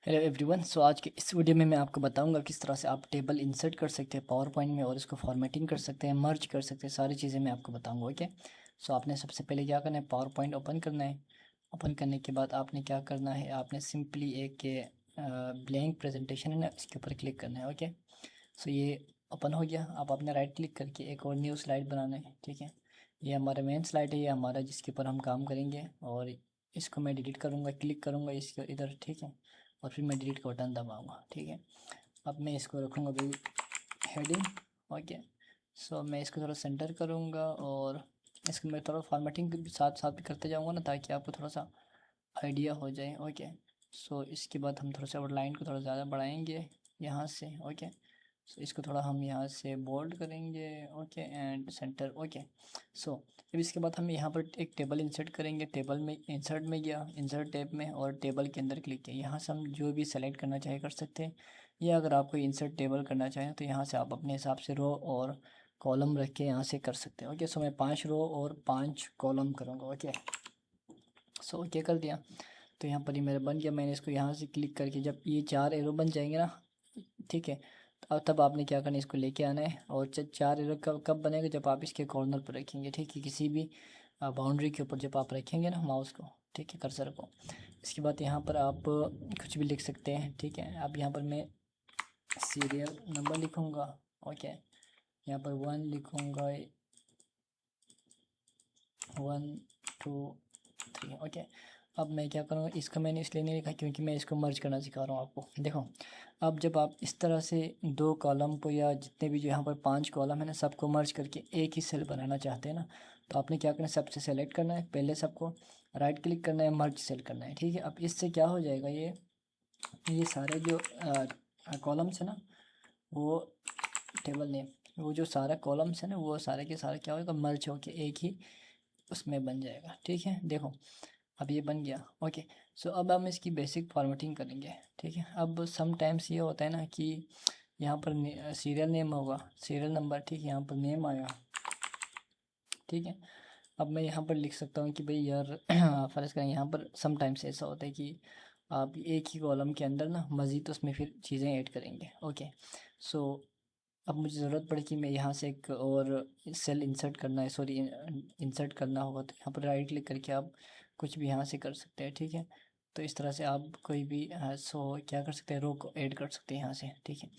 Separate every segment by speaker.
Speaker 1: Hello everyone. सो आज के इस वीडियो में मैं आपको बताऊंगा किस तरह से आप टेबल इंसर्ट कर सकते हैं पावर पॉइंट में और इसको फॉर्मेटिंग कर सकते हैं, मर्ज कर सकते हैं। सारी चीज़ें मैं आपको बताऊंगा। ओके। सो आपने सबसे पहले क्या करना है, पावर पॉइंट ओपन करना है। ओपन करने के बाद आपने क्या करना है, आपने सिंपली एक ब्लैंक प्रेजेंटेशन है ना, इसके ऊपर क्लिक करना है। ओके। सो ये ओपन हो गया। आप आपने राइट क्लिक करके एक और न्यू स्लाइड बनाना है। ठीक है। ये हमारा मेन स्लाइड है, ये हमारा जिसके ऊपर हम काम करेंगे। और इसको मैं डिलीट करूँगा, क्लिक करूँगा इसके इधर। ठीक है। और फिर मैं डिलीट का बटन दबाऊँगा। ठीक है। अब मैं इसको रखूँगा भाई हेडिंग। ओके। सो मैं इसको थोड़ा सेंटर करूँगा और इसको मैं थोड़ा फॉर्मेटिंग के साथ साथ भी करते जाऊँगा ना, ताकि आपको थोड़ा सा आइडिया हो जाए। ओके। सो इसके बाद हम थोड़ा सा लाइन को थोड़ा ज़्यादा बढ़ाएंगे यहाँ से। ओके। सो इसको थोड़ा हम यहाँ से बोल्ड करेंगे। Okay and centre. ओके। सो अब इसके बाद हम यहाँ पर एक टेबल इंसर्ट करेंगे। टेबल में इंसर्ट में गया, इंसर्ट टैब में, और टेबल के अंदर क्लिक किया। यहाँ से हम जो भी सेलेक्ट करना चाहे कर सकते हैं, या अगर आपको इंसर्ट टेबल करना चाहें तो यहाँ से आप अपने हिसाब से रो और कॉलम रख के यहाँ से कर सकते हैं। ओके। सो मैं 5 रो और 5 कॉलम करूँगा। ओके। सो ओके कर दिया। तो यहाँ पर ही मेरा बन गया। मैंने इसको यहाँ से क्लिक करके जब ये 4 एरो बन जाएंगे ना, ठीक है, तो अब तब आपने क्या करना है, इसको लेके आना है। और 4 एरो कब कब बनेगा, जब आप इसके कॉर्नर पर रखेंगे। ठीक है, किसी भी बाउंड्री के ऊपर जब आप रखेंगे ना माउस को, ठीक है, कर्सर को। इसके बाद यहाँ पर आप कुछ भी लिख सकते हैं। ठीक है। अब यहाँ पर मैं सीरियल नंबर लिखूँगा। ओके। यहाँ पर 1 लिखूँगा, 1 2 3। ओके। अब मैं क्या करूँगा, इसका मैंने इसलिए नहीं लिखा क्योंकि मैं इसको मर्ज करना सिखा रहा हूँ आपको। देखो, अब जब आप इस तरह से 2 कॉलम को, या जितने भी जो यहाँ पर 5 कॉलम है ना, सबको मर्ज करके एक ही सेल बनाना चाहते हैं ना, तो आपने क्या करना है, सबसे सेलेक्ट करना है, पहले सबको राइट क्लिक करना है, मर्ज सेल करना है। ठीक है। अब इससे क्या हो जाएगा, ये सारे जो कॉलम्स है ना, वो टेबल नेम, वो जो सारा कॉलम्स है ना, वो सारे के सारे क्या होगा, मर्ज होके एक ही उसमें बन जाएगा। ठीक है। देखो, अब ये बन गया। ओके। सो अब हम इसकी बेसिक फॉर्मेटिंग करेंगे। ठीक है। अब सम टाइम्स ये होता है ना कि यहाँ पर सीरियल नेम होगा, सीरियल नंबर। ठीक है। यहाँ पर नेम आया। ठीक है। अब मैं यहाँ पर लिख सकता हूँ कि भाई यार फ़र्ज़ करें, यहाँ पर सम टाइम्स ऐसा होता है कि आप एक ही कॉलम के अंदर ना मज़ीद उसमें फिर चीज़ें ऐड करेंगे। ओके। सो अब मुझे ज़रूरत पड़ी कि मैं यहाँ से एक और सेल इंसर्ट करना है, सॉरी, इंसर्ट करना होगा, तो यहाँ पर राइट क्लिक करके आप कुछ भी यहाँ से कर सकते हैं। ठीक है। तो इस तरह से आप कोई भी क्या कर सकते हैं, रो को ऐड कर सकते हैं यहाँ से। ठीक है।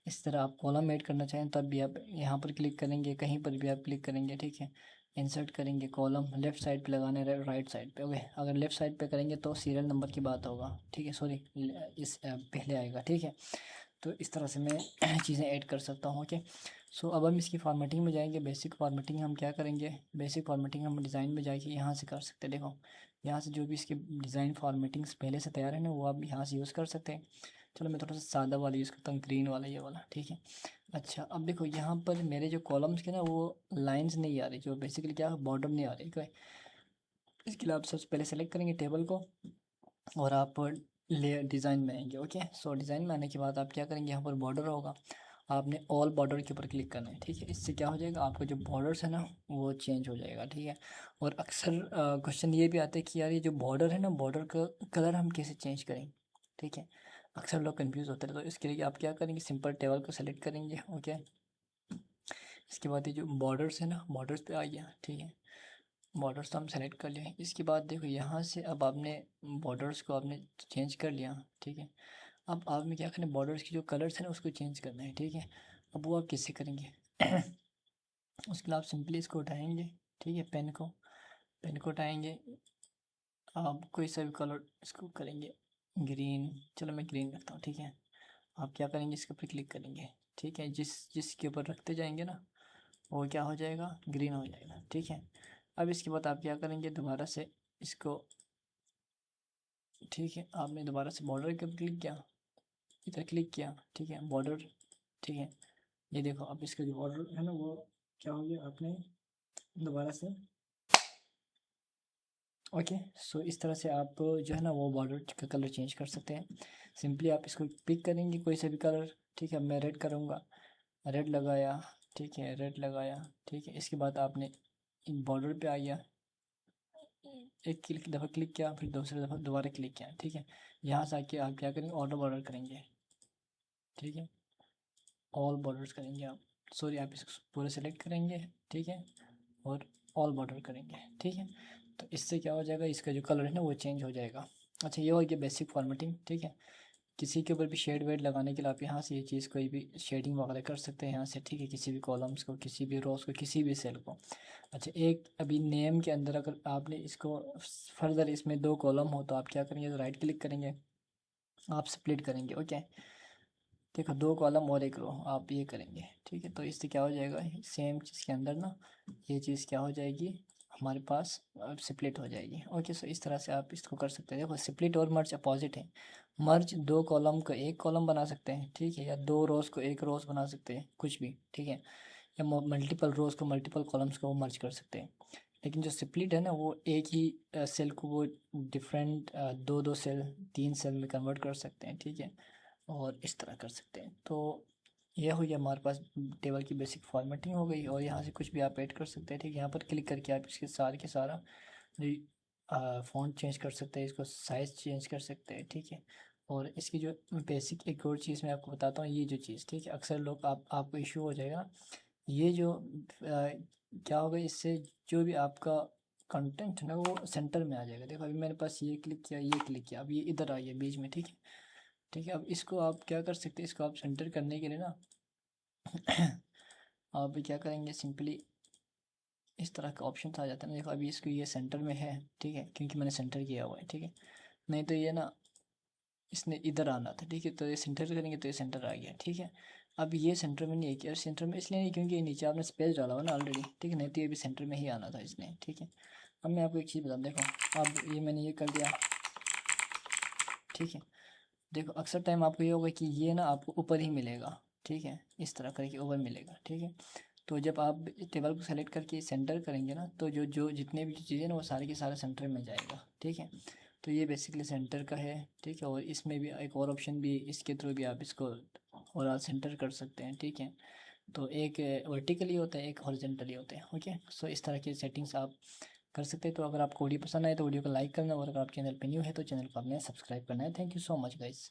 Speaker 1: इस तरह आप कॉलम ऐड करना चाहें तब भी आप यहाँ पर क्लिक करेंगे, कहीं पर भी आप क्लिक करेंगे। ठीक है। इंसर्ट करेंगे, कॉलम लेफ़्ट साइड पे लगाने, राइट साइड पे। ओके। अगर लेफ़्ट साइड पे करेंगे तो सीरियल नंबर की बात होगा। ठीक है, सॉरी, इस पहले आएगा। ठीक है। तो इस तरह से मैं चीज़ें ऐड कर सकता हूँ। ओके। सो अब हम इसकी फॉर्मेटिंग में जाएंगे। बेसिक फॉर्मेटिंग हम क्या करेंगे, बेसिक फॉर्मेटिंग हम डिज़ाइन में जाके यहाँ से कर सकते हैं। देखो, यहाँ से जो भी इसके डिज़ाइन फॉर्मेटिंग्स पहले से तैयार है ना, वो आप यहाँ से यूज़ कर सकते हैं। चलो मैं थोड़ा सा सादा वाला यूज़ करता हूँ, ग्रीन वाला, ये वाला। ठीक है। अच्छा, अब देखो यहाँ पर मेरे जो कॉलम्स के ना, वो लाइंस नहीं आ रही, जो बेसिकली क्या बॉर्डर नहीं आ रही कोई। इसके लिए आप सबसे पहले सेलेक्ट करेंगे टेबल को, और आप लेयर डिज़ाइन में आएंगे। ओके। सो डिज़ाइन में आने के बाद आप क्या करेंगे, यहाँ पर बॉर्डर होगा, आपने ऑल बॉर्डर के ऊपर क्लिक करना है। ठीक है। इससे क्या हो जाएगा, आपका जो बॉर्डर्स है ना, वो चेंज हो जाएगा। ठीक है। और अक्सर क्वेश्चन ये भी आता है कि यार ये जो बॉर्डर है ना, बॉर्डर का कलर हम कैसे चेंज करें। ठीक है। अक्सर लोग कंफ्यूज होते हैं, तो इसके लिए आप क्या करेंगे, सिंपल टेबल को सेलेक्ट करेंगे। ओके। इसके बाद ये जो बॉर्डर्स है ना, बॉर्डर्स पे आ गया। ठीक है। बॉर्डर्स तो हम सेलेक्ट कर लिए। इसके बाद देखो, यहाँ से अब आपने बॉर्डर्स को आपने चेंज कर लिया। ठीक है। अब आपने क्या करना है, बॉर्डर्स की जो कलर्स है ना, उसको चेंज करना है। ठीक है। अब वो आप किससे करेंगे उसके लिए आप सिंपली इसको उठाएंगे। ठीक है। पेन को उठाएंगे, आप कोई सा भी कलर इसको करेंगे, ग्रीन। चलो मैं ग्रीन रखता हूँ। ठीक है। आप क्या करेंगे, इसके ऊपर क्लिक करेंगे। ठीक है। जिसके ऊपर रखते जाएंगे ना, वो क्या हो जाएगा, ग्रीन हो जाएगा। ठीक है। अब इसके बाद आप क्या करेंगे, दोबारा से इसको, ठीक है, आपने दोबारा से बॉर्डर के ऊपर क्लिक किया, इधर क्लिक किया। ठीक है, बॉर्डर। ठीक है। ये देखो, अब इसका जो बॉर्डर है ना, वो क्या हो गया, आपने दोबारा से। ओके। सो इस तरह से आप जो है ना, वो बॉर्डर का कलर चेंज कर सकते हैं। सिंपली आप इसको पिक करेंगे, कोई सा भी कलर। ठीक है। अब मैं रेड करूँगा, रेड लगाया। ठीक है, रेड लगाया। ठीक है। इसके बाद आपने बॉर्डर पे आ गया, एक दफ़ा क्लिक किया, फिर दूसरी दफ़ा दोबारा क्लिक किया। ठीक है। यहाँ से आके आप क्या करेंगे, ऑटो बॉर्डर करेंगे, ठीक है, ऑल बॉर्डर्स करेंगे आप, सॉरी आप इसको पूरे सेलेक्ट करेंगे, ठीक है, और ऑल बॉर्डर करेंगे, ठीक है। तो इससे क्या हो जाएगा, इसका जो कलर है ना वो चेंज हो जाएगा। अच्छा, ये हो गया बेसिक फॉर्मेटिंग, ठीक है। किसी के ऊपर भी शेड वेड लगाने के लिए आप यहाँ से ये चीज़ कोई भी शेडिंग वगैरह कर सकते हैं यहाँ से, ठीक है, किसी भी कॉलम्स को, किसी भी रोज को, किसी भी सेल को। अच्छा, एक अभी नेम के अंदर अगर आपने इसको फर्दर इसमें 2 कॉलम हो तो आप क्या करेंगे, तो राइट क्लिक करेंगे, आप स्प्लिट करेंगे, ओके। देखो 2 कॉलम और 1 रो आप ये करेंगे, ठीक है। तो इससे क्या हो जाएगा, सेम चीज़ के अंदर ना ये चीज़ क्या हो जाएगी हमारे पास, स्प्लिट हो जाएगी, ओके। सो इस तरह से आप इसको कर सकते हैं। देखो स्प्लिट और मर्ज अपोजिट है। मर्ज 2 कॉलम को 1 कॉलम बना सकते हैं, ठीक है, या 2 रोज को 1 रोज बना सकते हैं, कुछ भी, ठीक है, या मल्टीपल रोज को मल्टीपल कॉलम्स को वो मर्ज कर सकते हैं। लेकिन जो स्प्लिट है ना वो एक ही सेल को वो डिफरेंट 2-2 सेल 3 सेल में कन्वर्ट कर सकते हैं, ठीक है, और इस तरह कर सकते हैं। तो यह हुई हमारे पास टेबल की बेसिक फॉर्मेटिंग हो गई, और यहाँ से कुछ भी आप ऐड कर सकते हैं, ठीक है। यहाँ पर क्लिक करके आप इसके सारे के सारा फ़ॉन्ट चेंज कर सकते हैं, इसको साइज़ चेंज कर सकते हैं, ठीक है। और इसकी जो बेसिक एक और चीज़ मैं आपको बताता हूँ, ये जो चीज़, ठीक है, अक्सर लोग आपको इशू हो जाएगा, ये जो क्या होगा, इससे जो भी आपका कंटेंट है ना वो सेंटर में आ जाएगा। देखो अभी मेरे पास ये क्लिक किया, ये क्लिक किया, अब ये इधर आ गया बीच में, ठीक है, ठीक है। अब इसको आप क्या कर सकते हैं, इसको आप सेंटर करने के लिए ना आप क्या करेंगे, सिंपली इस तरह का ऑप्शन आ जाता है ना। देखो अभी इसको ये सेंटर में है, ठीक है, क्योंकि मैंने सेंटर किया हुआ है, ठीक है। नहीं तो ये ना इसने इधर आना था, ठीक है, तो ये सेंटर करेंगे तो ये सेंटर आ गया, ठीक है। अब ये सेंटर में नहीं है, क्या सेंटर में इसलिए नहीं क्योंकि नीचे आपने स्पेस डाला हुआ ना ऑलरेडी, ठीक है, नहीं तो ये भी सेंटर में ही आना था इसने, ठीक है। अब मैं आपको एक चीज़ बता, देखो अब ये मैंने ये कर दिया, ठीक है। देखो अक्सर टाइम आपको ये होगा कि ये ना आपको ऊपर ही मिलेगा, ठीक है, इस तरह करके ऊपर मिलेगा, ठीक है। तो जब आप टेबल को सेलेक्ट करके सेंटर करेंगे ना तो जो जो जितने भी चीज़ें ना वो सारे के सारे सेंटर में जाएगा, ठीक है। तो ये बेसिकली सेंटर का है, ठीक है। और इसमें भी एक और ऑप्शन भी, इसके थ्रू भी आप इसको और सेंटर कर सकते हैं, ठीक है। तो एक वर्टिकली होता है, एक हॉरिजेंटली होता है, ओके। सो इस तरह की सेटिंग्स आप कर सकते हैं। तो अगर आपको वीडियो पसंद आए तो वीडियो को लाइक करना, और अगर आप चैनल पे न्यू है तो चैनल को आपने सब्सक्राइब करना है। Thank you so much guys.